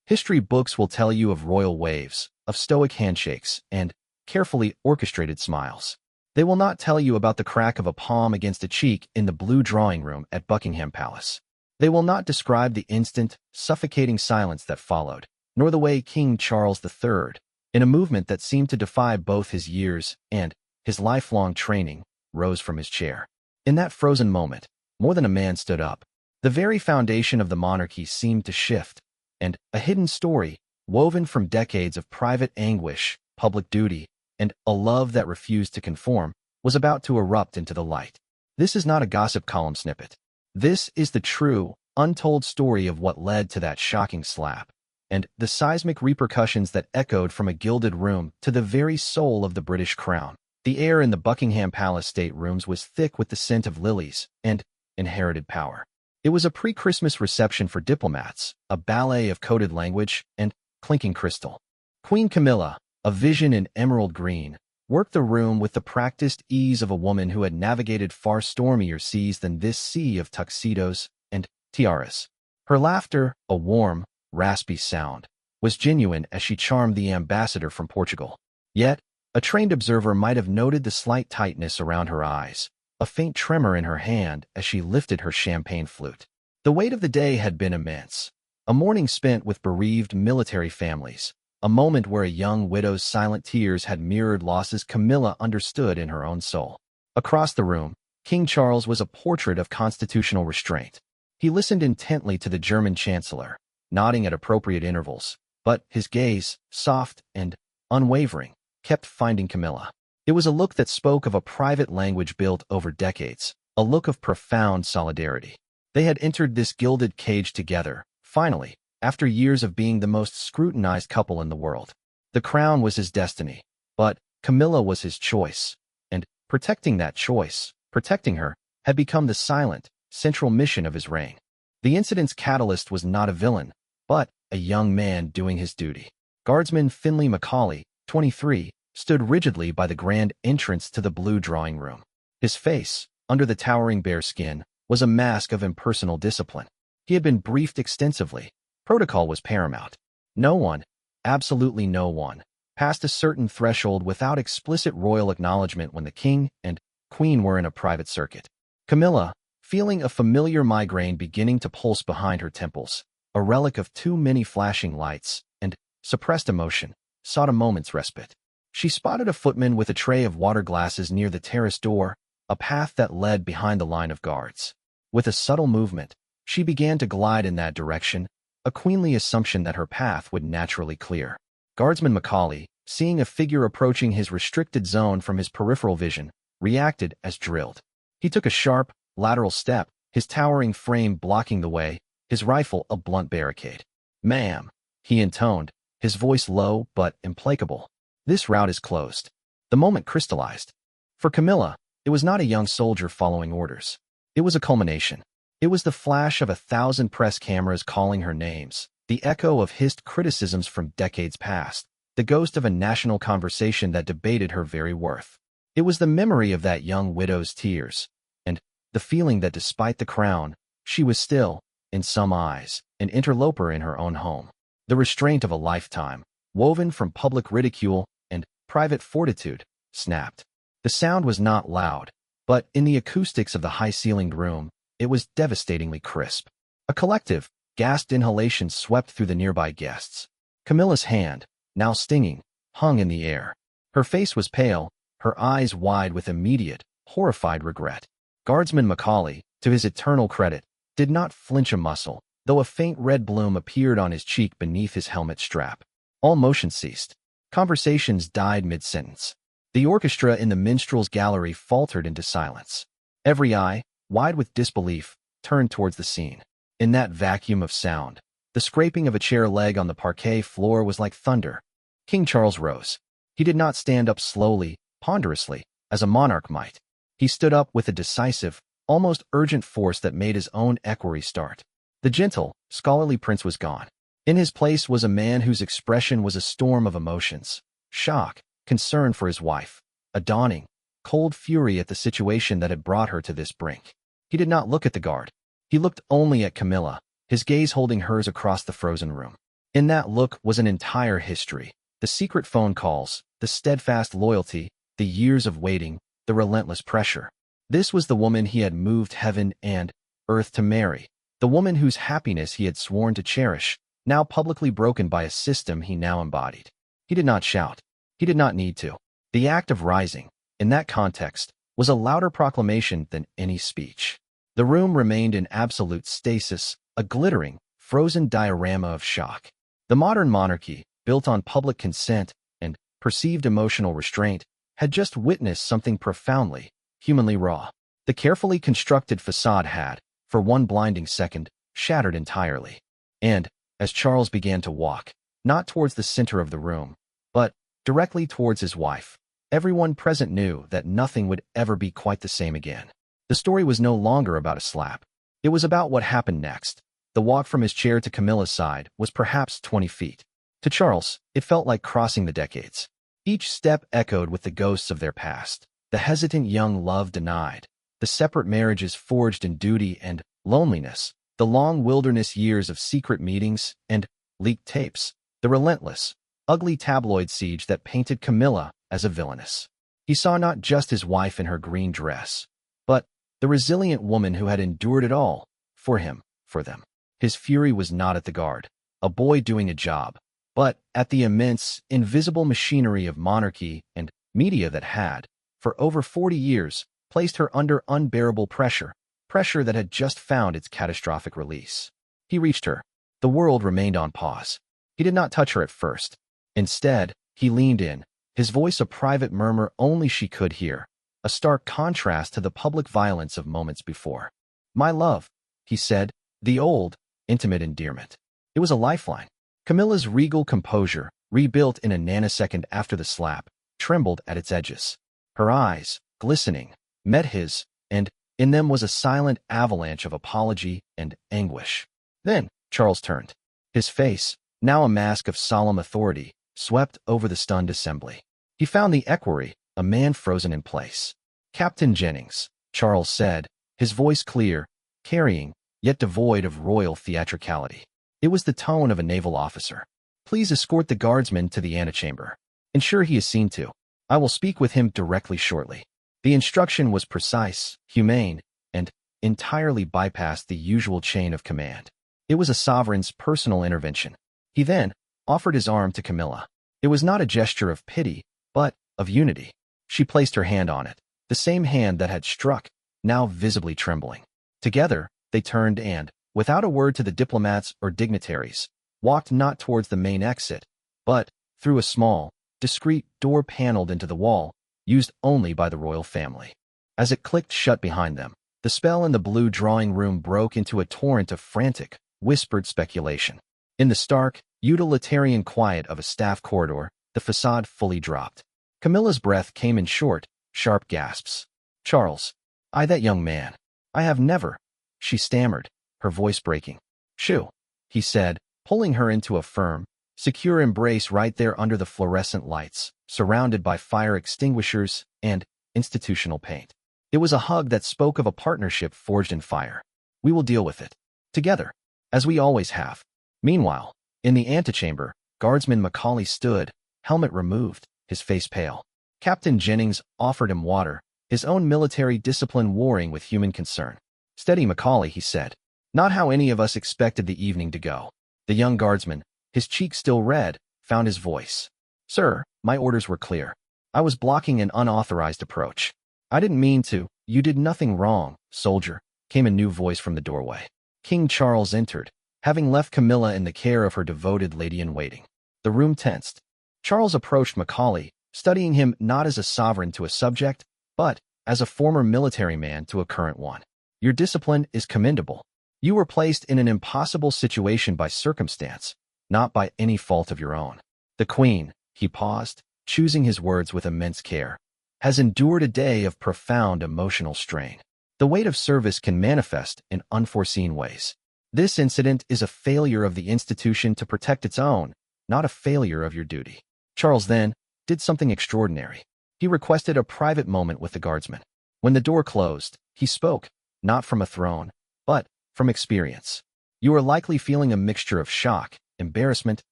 History books will tell you of royal waves, of stoic handshakes, and carefully orchestrated smiles. They will not tell you about the crack of a palm against a cheek in the blue drawing room at Buckingham Palace. They will not describe the instant, suffocating silence that followed, nor the way King Charles III, in a movement that seemed to defy both his years and his lifelong training, rose from his chair. In that frozen moment, more than a man stood up. The very foundation of the monarchy seemed to shift, and a hidden story, woven from decades of private anguish, public duty, and a love that refused to conform, was about to erupt into the light. This is not a gossip column snippet. This is the true, untold story of what led to that shocking slap, and the seismic repercussions that echoed from a gilded room to the very soul of the British crown. The air in the Buckingham Palace staterooms was thick with the scent of lilies and inherited power. It was a pre-Christmas reception for diplomats, a ballet of coded language and clinking crystal. Queen Camilla, a vision in emerald green, worked the room with the practiced ease of a woman who had navigated far stormier seas than this sea of tuxedos and tiaras. Her laughter, a warm, raspy sound, was genuine as she charmed the ambassador from Portugal. Yet, a trained observer might have noted the slight tightness around her eyes, a faint tremor in her hand as she lifted her champagne flute. The weight of the day had been immense. A morning spent with bereaved military families, a moment where a young widow's silent tears had mirrored losses Camilla understood in her own soul. Across the room, King Charles was a portrait of constitutional restraint. He listened intently to the German chancellor, nodding at appropriate intervals, but his gaze, soft and unwavering, kept finding Camilla. It was a look that spoke of a private language built over decades, a look of profound solidarity. They had entered this gilded cage together, finally, after years of being the most scrutinized couple in the world. The crown was his destiny, but Camilla was his choice, and protecting that choice, protecting her, had become the silent, central mission of his reign. The incident's catalyst was not a villain, but a young man doing his duty. Guardsman Finlay Macaulay, 23, stood rigidly by the grand entrance to the blue drawing room. His face, under the towering bare skin, was a mask of impersonal discipline. He had been briefed extensively. Protocol was paramount. No one, absolutely no one, passed a certain threshold without explicit royal acknowledgement when the king and queen were in a private circuit. Camilla, feeling a familiar migraine beginning to pulse behind her temples, a relic of too many flashing lights and suppressed emotion, sought a moment's respite. She spotted a footman with a tray of water glasses near the terrace door, a path that led behind the line of guards. With a subtle movement, she began to glide in that direction, a queenly assumption that her path would naturally clear. Guardsman Macaulay, seeing a figure approaching his restricted zone from his peripheral vision, reacted as drilled. He took a sharp, lateral step, his towering frame blocking the way, his rifle a blunt barricade. "Ma'am," he intoned, his voice low but implacable. "This route is closed." The moment crystallized. For Camilla, it was not a young soldier following orders. It was a culmination. It was the flash of 1,000 press cameras calling her names, the echo of hissed criticisms from decades past, the ghost of a national conversation that debated her very worth. It was the memory of that young widow's tears, and the feeling that despite the crown, she was still, in some eyes, an interloper in her own home. The restraint of a lifetime, woven from public ridicule and private fortitude, snapped. The sound was not loud, but in the acoustics of the high-ceilinged room, it was devastatingly crisp. A collective, gasped inhalation swept through the nearby guests. Camilla's hand, now stinging, hung in the air. Her face was pale, her eyes wide with immediate, horrified regret. Guardsman Macaulay, to his eternal credit, did not flinch a muscle, though a faint red bloom appeared on his cheek beneath his helmet strap. All motion ceased. Conversations died mid-sentence. The orchestra in the minstrel's gallery faltered into silence. Every eye, wide with disbelief, turned towards the scene. In that vacuum of sound, the scraping of a chair leg on the parquet floor was like thunder. King Charles rose. He did not stand up slowly, ponderously, as a monarch might. He stood up with a decisive, almost urgent force that made his own equerry start. The gentle, scholarly prince was gone. In his place was a man whose expression was a storm of emotions: shock, concern for his wife, a dawning, cold fury at the situation that had brought her to this brink. He did not look at the guard. He looked only at Camilla, his gaze holding hers across the frozen room. In that look was an entire history. The secret phone calls, the steadfast loyalty, the years of waiting, the relentless pressure. This was the woman he had moved heaven and earth to marry, the woman whose happiness he had sworn to cherish, now publicly broken by a system he now embodied. He did not shout. He did not need to. The act of rising, in that context, was a louder proclamation than any speech. The room remained in absolute stasis, a glittering, frozen diorama of shock. The modern monarchy, built on public consent and perceived emotional restraint, had just witnessed something profoundly, humanly raw. The carefully constructed facade had, for one blinding second, shattered entirely. And, as Charles began to walk, not towards the center of the room, but directly towards his wife, everyone present knew that nothing would ever be quite the same again. The story was no longer about a slap. It was about what happened next. The walk from his chair to Camilla's side was perhaps 20 feet. To Charles, it felt like crossing the decades. Each step echoed with the ghosts of their past, the hesitant young love denied, the separate marriages forged in duty and loneliness, the long wilderness years of secret meetings and leaked tapes, the relentless, ugly tabloid siege that painted Camilla as a villainess. He saw not just his wife in her green dress, but the resilient woman who had endured it all, for him, for them. His fury was not at the guard, a boy doing a job, but at the immense, invisible machinery of monarchy and media that had, for over 40 years, placed her under unbearable pressure that had just found its catastrophic release. He reached her. The world remained on pause. He did not touch her at first. Instead, he leaned in, his voice a private murmur only she could hear, a stark contrast to the public violence of moments before. "My love," he said, the old, intimate endearment. It was a lifeline. Camilla's regal composure, rebuilt in a nanosecond after the slap, trembled at its edges. Her eyes, glistening, met his, and in them was a silent avalanche of apology and anguish. Then Charles turned. His face, now a mask of solemn authority, swept over the stunned assembly. He found the equerry, a man frozen in place. "Captain Jennings," Charles said, his voice clear, carrying, yet devoid of royal theatricality. It was the tone of a naval officer. "Please escort the guardsman to the antechamber. Ensure he is seen to. I will speak with him directly shortly." The instruction was precise, humane, and entirely bypassed the usual chain of command. It was a sovereign's personal intervention. He then offered his arm to Camilla. It was not a gesture of pity, but of unity. She placed her hand on it, the same hand that had struck, now visibly trembling. Together, they turned and, without a word to the diplomats or dignitaries, walked not towards the main exit, but through a small, discreet door paneled into the wall, used only by the royal family. As it clicked shut behind them, the spell in the blue drawing room broke into a torrent of frantic, whispered speculation. In the stark, utilitarian quiet of a staff corridor, the facade fully dropped. Camilla's breath came in short, sharp gasps. "Charles, that young man. I have never," she stammered, her voice breaking. "Shoo," he said, pulling her into a firm, secure embrace right there under the fluorescent lights, surrounded by fire extinguishers and institutional paint. It was a hug that spoke of a partnership forged in fire. "We will deal with it. Together. As we always have." Meanwhile, in the antechamber, Guardsman Macaulay stood, helmet removed, his face pale. Captain Jennings offered him water, his own military discipline warring with human concern. "Steady, Macaulay," he said. Not how any of us expected the evening to go. The young guardsman, his cheeks still red, found his voice. "Sir, my orders were clear. I was blocking an unauthorized approach." "I didn't mean to. You did nothing wrong, soldier," came a new voice from the doorway. King Charles entered, having left Camilla in the care of her devoted lady-in-waiting. The room tensed. Charles approached Macaulay, studying him not as a sovereign to a subject, but as a former military man to a current one. "Your discipline is commendable. You were placed in an impossible situation by circumstance, not by any fault of your own. The Queen," he paused, choosing his words with immense care, "has endured a day of profound emotional strain. The weight of service can manifest in unforeseen ways. This incident is a failure of the institution to protect its own, not a failure of your duty." Charles then did something extraordinary. He requested a private moment with the guardsman. When the door closed, he spoke, not from a throne, but from experience. "You are likely feeling a mixture of shock, embarrassment,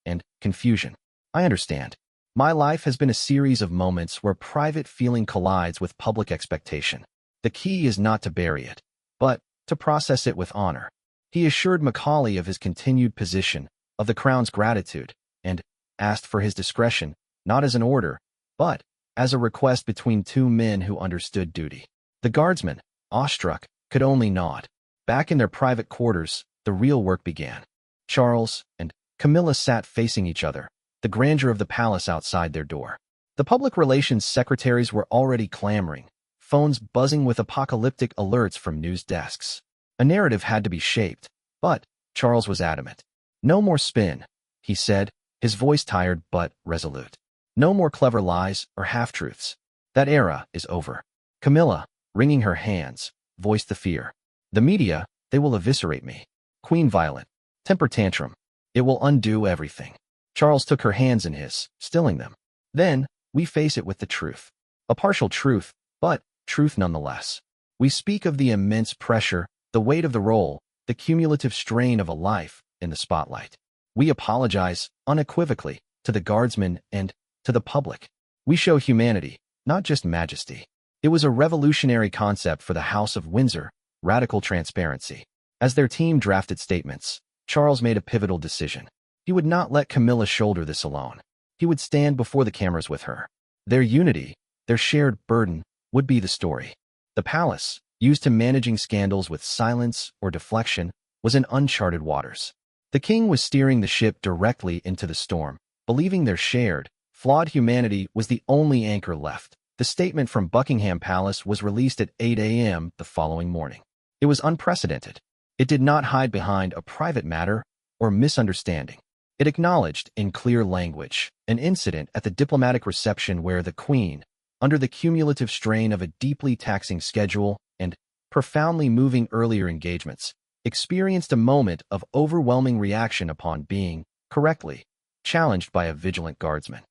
and confusion. I understand. My life has been a series of moments where private feeling collides with public expectation. The key is not to bury it, but to process it with honor. He assured Macaulay of his continued position, of the Crown's gratitude, and asked for his discretion, not as an order, but as a request between two men who understood duty. The guardsmen, awestruck, could only nod. Back in their private quarters, the real work began. Charles and Camilla sat facing each other, the grandeur of the palace outside their door. The public relations secretaries were already clamoring, phones buzzing with apocalyptic alerts from news desks. A narrative had to be shaped, but Charles was adamant. No more spin, he said, his voice tired but resolute. No more clever lies or half-truths. That era is over. Camilla, wringing her hands, voiced the fear. The media, they will eviscerate me. Queen violent. Temper tantrum. It will undo everything. Charles took her hands in his, stilling them. Then, we face it with the truth. A partial truth, but truth nonetheless. We speak of the immense pressure, the weight of the role, the cumulative strain of a life in the spotlight. We apologize, unequivocally, to the guardsmen and to the public. We show humanity, not just majesty. It was a revolutionary concept for the House of Windsor, radical transparency. As their team drafted statements, Charles made a pivotal decision. He would not let Camilla shoulder this alone. He would stand before the cameras with her. Their unity, their shared burden, would be the story. The palace, used to managing scandals with silence or deflection, was in uncharted waters. The king was steering the ship directly into the storm, believing their shared, flawed humanity was the only anchor left. The statement from Buckingham Palace was released at 8 a.m. the following morning. It was unprecedented. It did not hide behind a private matter or misunderstanding. It acknowledged, in clear language, an incident at the diplomatic reception where the Queen, under the cumulative strain of a deeply taxing schedule and profoundly moving earlier engagements, experienced a moment of overwhelming reaction upon being, correctly, challenged by a vigilant guardsman.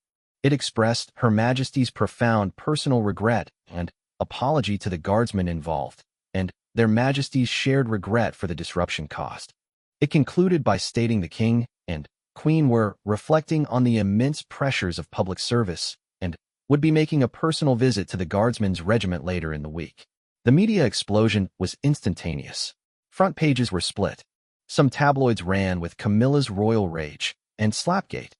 It expressed Her Majesty's profound personal regret and apology to the guardsmen involved, and their Majesties' shared regret for the disruption caused. It concluded by stating the King and Queen were reflecting on the immense pressures of public service and would be making a personal visit to the Guardsmen's regiment later in the week. The media explosion was instantaneous. Front pages were split. Some tabloids ran with Camilla's royal rage and Slapgate,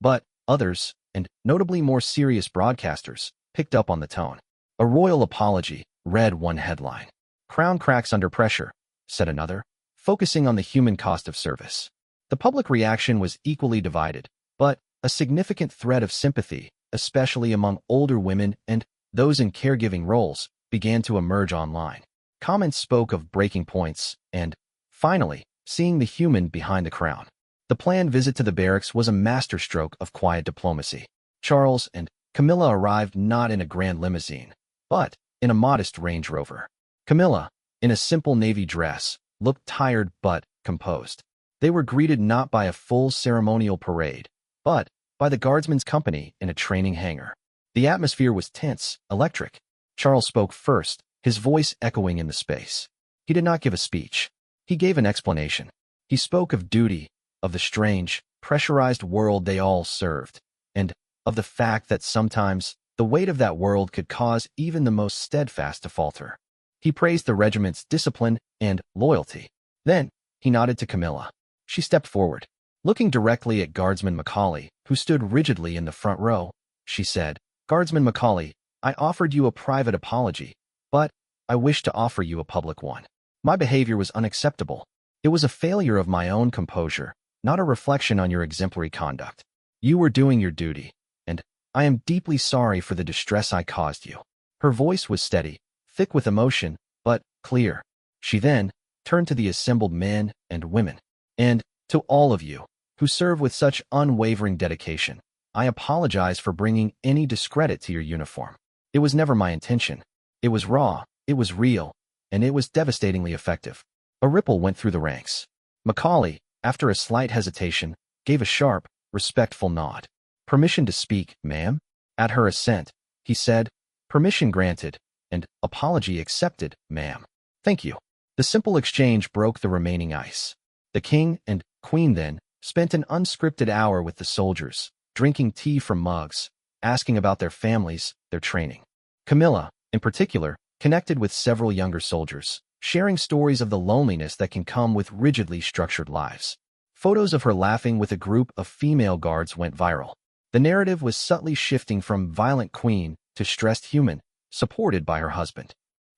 but others, and notably more serious broadcasters, picked up on the tone. A royal apology, read one headline. Crown cracks under pressure, said another, focusing on the human cost of service. The public reaction was equally divided, but a significant thread of sympathy, especially among older women and those in caregiving roles, began to emerge online. Comments spoke of breaking points and, finally, seeing the human behind the crown. The planned visit to the barracks was a masterstroke of quiet diplomacy. Charles and Camilla arrived not in a grand limousine, but in a modest Range Rover. Camilla, in a simple navy dress, looked tired but composed. They were greeted not by a full ceremonial parade, but by the guardsmen's company in a training hangar. The atmosphere was tense, electric. Charles spoke first, his voice echoing in the space. He did not give a speech. He gave an explanation. He spoke of duty, of the strange, pressurized world they all served, and of the fact that sometimes the weight of that world could cause even the most steadfast to falter. He praised the regiment's discipline and loyalty. Then, he nodded to Camilla. She stepped forward. Looking directly at Guardsman Macaulay, who stood rigidly in the front row, she said, "Guardsman Macaulay, I offered you a private apology, but I wish to offer you a public one. My behavior was unacceptable. It was a failure of my own composure, not a reflection on your exemplary conduct. You were doing your duty, and I am deeply sorry for the distress I caused you." Her voice was steady, thick with emotion, but clear. She then turned to the assembled men and women. "And to all of you, who serve with such unwavering dedication, I apologize for bringing any discredit to your uniform. It was never my intention. It was raw, it was real, and it was devastatingly effective." A ripple went through the ranks. Macaulay, after a slight hesitation, gave a sharp, respectful nod. "Permission to speak, ma'am?" At her assent, he said, "Permission granted, and apology accepted, ma'am." "Thank you." The simple exchange broke the remaining ice. The King and Queen then spent an unscripted hour with the soldiers, drinking tea from mugs, asking about their families, their training. Camilla, in particular, connected with several younger soldiers, sharing stories of the loneliness that can come with rigidly structured lives. Photos of her laughing with a group of female guards went viral. The narrative was subtly shifting from violent queen to stressed human, supported by her husband.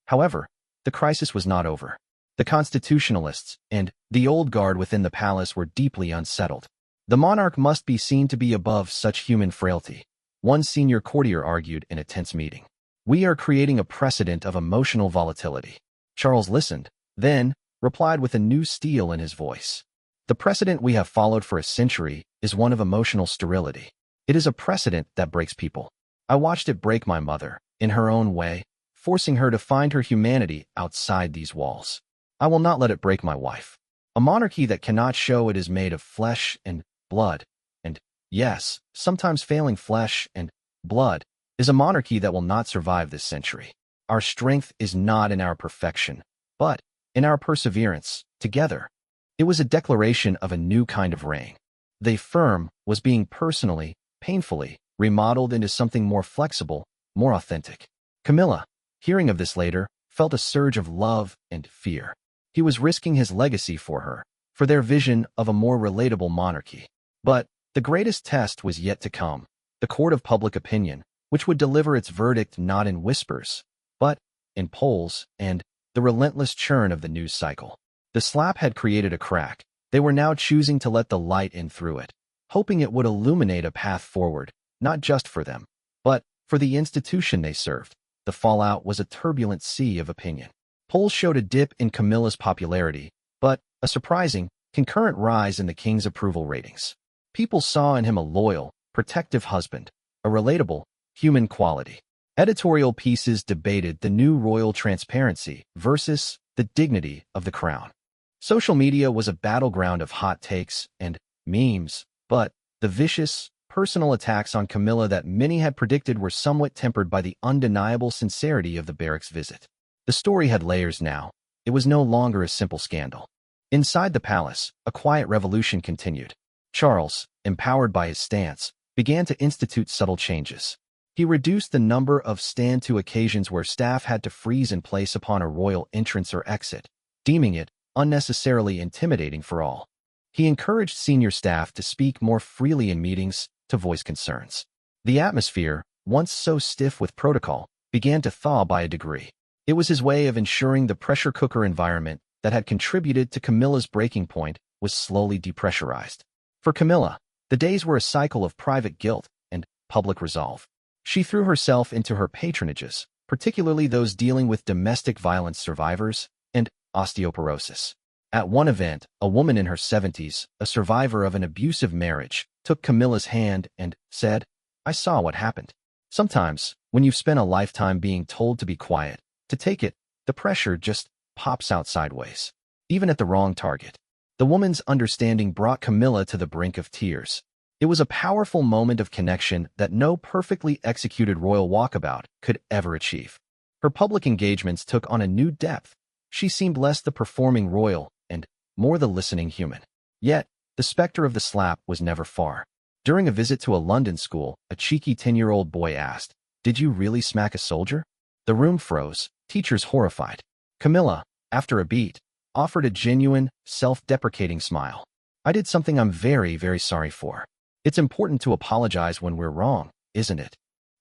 However, the crisis was not over. The constitutionalists and the old guard within the palace were deeply unsettled. The monarch must be seen to be above such human frailty, one senior courtier argued in a tense meeting. We are creating a precedent of emotional volatility. Charles listened, then replied with a new steel in his voice. The precedent we have followed for a century is one of emotional sterility. It is a precedent that breaks people. I watched it break my mother, in her own way, forcing her to find her humanity outside these walls. I will not let it break my wife. A monarchy that cannot show it is made of flesh and blood, and, yes, sometimes failing flesh and blood, is a monarchy that will not survive this century. Our strength is not in our perfection, but in our perseverance, together. It was a declaration of a new kind of reign. The firm was being personally, painfully, remodeled into something more flexible, more authentic. Camilla, hearing of this later, felt a surge of love and fear. He was risking his legacy for her, for their vision of a more relatable monarchy. But the greatest test was yet to come, the court of public opinion, which would deliver its verdict not in whispers, but in polls and the relentless churn of the news cycle. The slap had created a crack. They were now choosing to let the light in through it, hoping it would illuminate a path forward, not just for them, but for the institution they served. The fallout was a turbulent sea of opinion. Polls showed a dip in Camilla's popularity, but a surprising, concurrent rise in the king's approval ratings. People saw in him a loyal, protective husband, a relatable, human quality. Editorial pieces debated the new royal transparency versus the dignity of the crown. Social media was a battleground of hot takes and memes, but the vicious, personal attacks on Camilla that many had predicted were somewhat tempered by the undeniable sincerity of the barracks visit. The story had layers now. It was no longer a simple scandal. Inside the palace, a quiet revolution continued. Charles, empowered by his stance, began to institute subtle changes. He reduced the number of stand-to occasions where staff had to freeze in place upon a royal entrance or exit, deeming it unnecessarily intimidating for all. He encouraged senior staff to speak more freely in meetings, to voice concerns. The atmosphere, once so stiff with protocol, began to thaw by a degree. It was his way of ensuring the pressure cooker environment that had contributed to Camilla's breaking point was slowly depressurized. For Camilla, the days were a cycle of private guilt and public resolve. She threw herself into her patronages, particularly those dealing with domestic violence survivors and osteoporosis. At one event, a woman in her 70s, a survivor of an abusive marriage, took Camilla's hand and said, "I saw what happened." Sometimes, when you've spent a lifetime being told to be quiet, to take it, the pressure just pops out sideways, even at the wrong target. The woman's understanding brought Camilla to the brink of tears. It was a powerful moment of connection that no perfectly executed royal walkabout could ever achieve. Her public engagements took on a new depth. She seemed less the performing royal and more the listening human. Yet, the specter of the slap was never far. During a visit to a London school, a cheeky 10-year-old boy asked, "Did you really smack a soldier?" The room froze, teachers horrified. Camilla, after a beat, offered a genuine, self-deprecating smile. "I did something I'm very, very sorry for. It's important to apologize when we're wrong, isn't it?"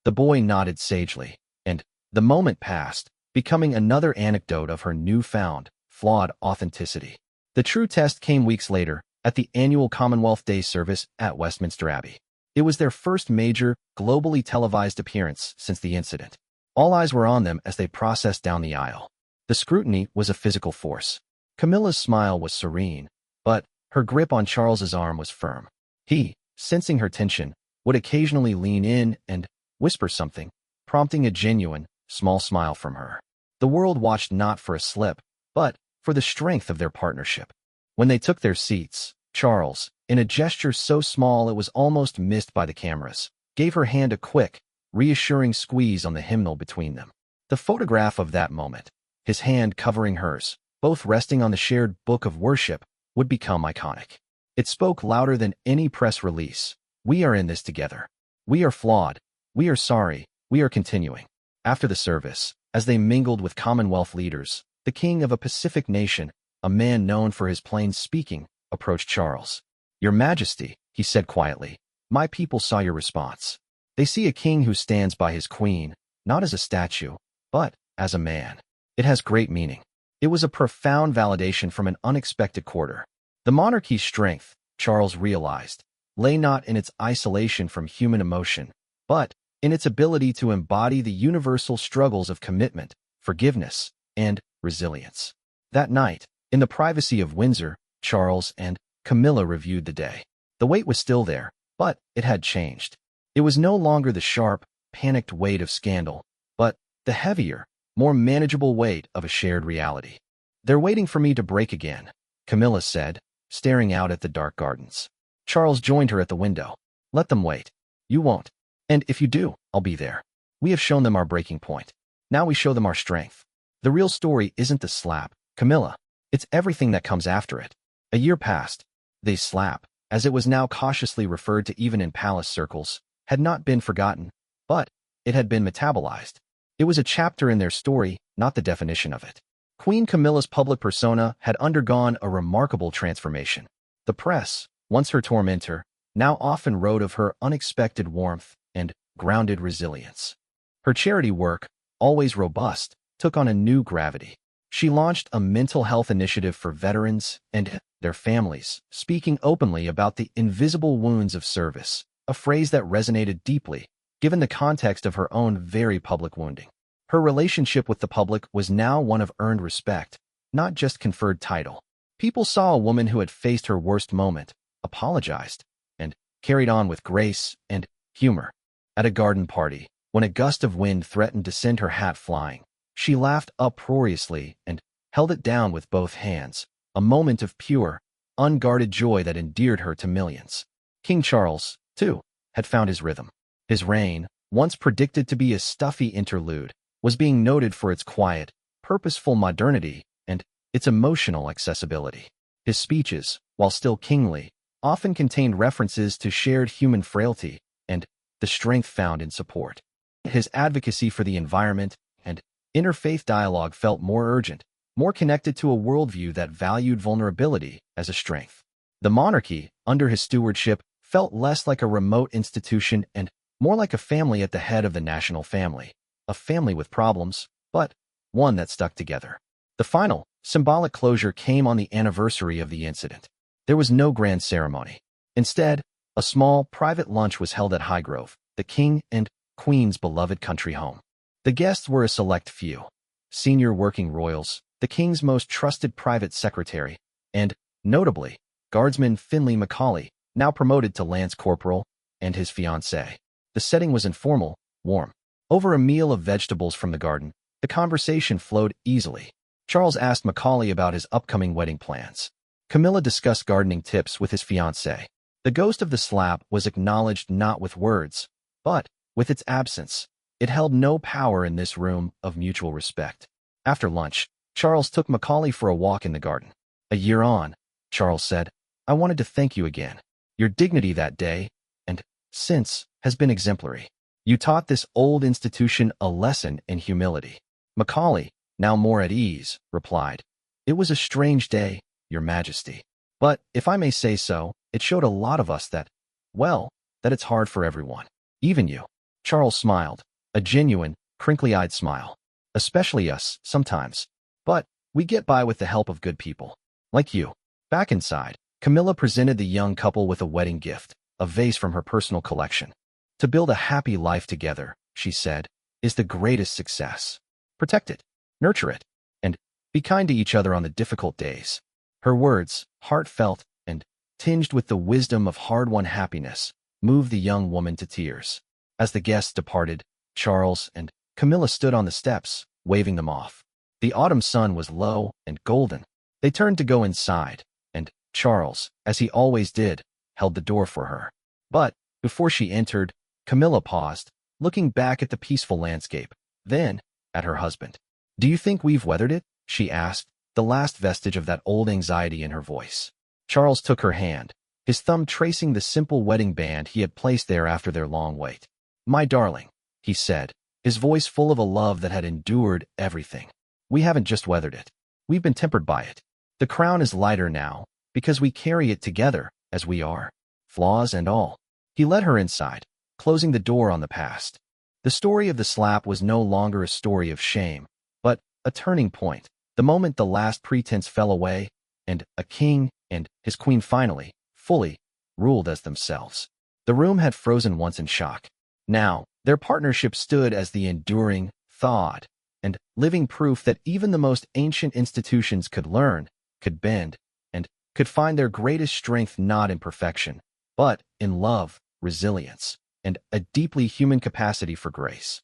The boy nodded sagely, and the moment passed, becoming another anecdote of her newfound, flawed authenticity. The true test came weeks later, at the annual Commonwealth Day service at Westminster Abbey. It was their first major, globally televised appearance since the incident. All eyes were on them as they processed down the aisle. The scrutiny was a physical force. Camilla's smile was serene, but her grip on Charles's arm was firm. He, sensing her tension, would occasionally lean in and whisper something, prompting a genuine, small smile from her. The world watched not for a slip, but for the strength of their partnership. When they took their seats, Charles, in a gesture so small it was almost missed by the cameras, gave her hand a quick, reassuring squeeze on the hymnal between them. The photograph of that moment, his hand covering hers, both resting on the shared book of worship, would become iconic. It spoke louder than any press release. We are in this together. We are flawed. We are sorry. We are continuing. After the service, as they mingled with Commonwealth leaders, the king of a Pacific nation, a man known for his plain speaking, approached Charles. Your Majesty, he said quietly, my people saw your response. They see a king who stands by his queen, not as a statue, but as a man. It has great meaning. It was a profound validation from an unexpected quarter. The monarchy's strength, Charles realized, lay not in its isolation from human emotion, but in its ability to embody the universal struggles of commitment, forgiveness, and resilience. That night, in the privacy of Windsor, Charles and Camilla reviewed the day. The weight was still there, but it had changed. It was no longer the sharp, panicked weight of scandal, but the heavier, more manageable weight of a shared reality. They're waiting for me to break again, Camilla said, staring out at the dark gardens. Charles joined her at the window. Let them wait. You won't. And if you do, I'll be there. We have shown them our breaking point. Now we show them our strength. The real story isn't the slap, Camilla. It's everything that comes after it. A year passed. The slap, as it was now cautiously referred to even in palace circles, had not been forgotten, but it had been metabolized. It was a chapter in their story, not the definition of it. Queen Camilla's public persona had undergone a remarkable transformation. The press, once her tormentor, now often wrote of her unexpected warmth and grounded resilience. Her charity work, always robust, took on a new gravity. She launched a mental health initiative for veterans and their families, speaking openly about the invisible wounds of service, a phrase that resonated deeply, given the context of her own very public wounding. Her relationship with the public was now one of earned respect, not just conferred title. People saw a woman who had faced her worst moment, apologized, and carried on with grace and humor. At a garden party, when a gust of wind threatened to send her hat flying, she laughed uproariously and held it down with both hands, a moment of pure, unguarded joy that endeared her to millions. King Charles, too, had found his rhythm. His reign, once predicted to be a stuffy interlude, was being noted for its quiet, purposeful modernity and its emotional accessibility. His speeches, while still kingly, often contained references to shared human frailty and the strength found in support. His advocacy for the environment and interfaith dialogue felt more urgent, more connected to a worldview that valued vulnerability as a strength. The monarchy, under his stewardship, felt less like a remote institution and more like a family at the head of the national family, a family with problems, but one that stuck together. The final, symbolic closure came on the anniversary of the incident. There was no grand ceremony. Instead, a small, private lunch was held at Highgrove, the king and queen's beloved country home. The guests were a select few: senior working royals, the king's most trusted private secretary, and, notably, Guardsman Finley Macaulay, now promoted to Lance Corporal, and his fiancée. The setting was informal, warm. Over a meal of vegetables from the garden, the conversation flowed easily. Charles asked Macaulay about his upcoming wedding plans. Camilla discussed gardening tips with his fiancée. The ghost of the slap was acknowledged not with words, but with its absence. It held no power in this room of mutual respect. After lunch, Charles took Macaulay for a walk in the garden. A year on, Charles said, I wanted to thank you again. Your dignity that day, and since, has been exemplary. You taught this old institution a lesson in humility. Macaulay, now more at ease, replied, It was a strange day, Your Majesty. But, if I may say so, it showed a lot of us that, well, that it's hard for everyone. Even you. Charles smiled, a genuine, crinkly-eyed smile. Especially us, sometimes. But we get by with the help of good people. Like you. Back inside, Camilla presented the young couple with a wedding gift, a vase from her personal collection. To build a happy life together, she said, is the greatest success. Protect it, nurture it, and be kind to each other on the difficult days. Her words, heartfelt and tinged with the wisdom of hard-won happiness, moved the young woman to tears. As the guests departed, Charles and Camilla stood on the steps, waving them off. The autumn sun was low and golden. They turned to go inside, and Charles, as he always did, held the door for her. But, before she entered, Camilla paused, looking back at the peaceful landscape, then at her husband. Do you think we've weathered it? She asked, the last vestige of that old anxiety in her voice. Charles took her hand, his thumb tracing the simple wedding band he had placed there after their long wait. "My darling," he said, his voice full of a love that had endured everything. "We haven't just weathered it. We've been tempered by it. The crown is lighter now, because we carry it together as we are, flaws and all." He led her inside, closing the door on the past. The story of the slap was no longer a story of shame, but a turning point. The moment the last pretense fell away, and a king and his queen finally, fully, ruled as themselves. The room had frozen once in shock. Now, their partnership stood as the enduring, thawed, and living proof that even the most ancient institutions could learn, could bend, and could find their greatest strength not in perfection, but in love, resilience, and a deeply human capacity for grace.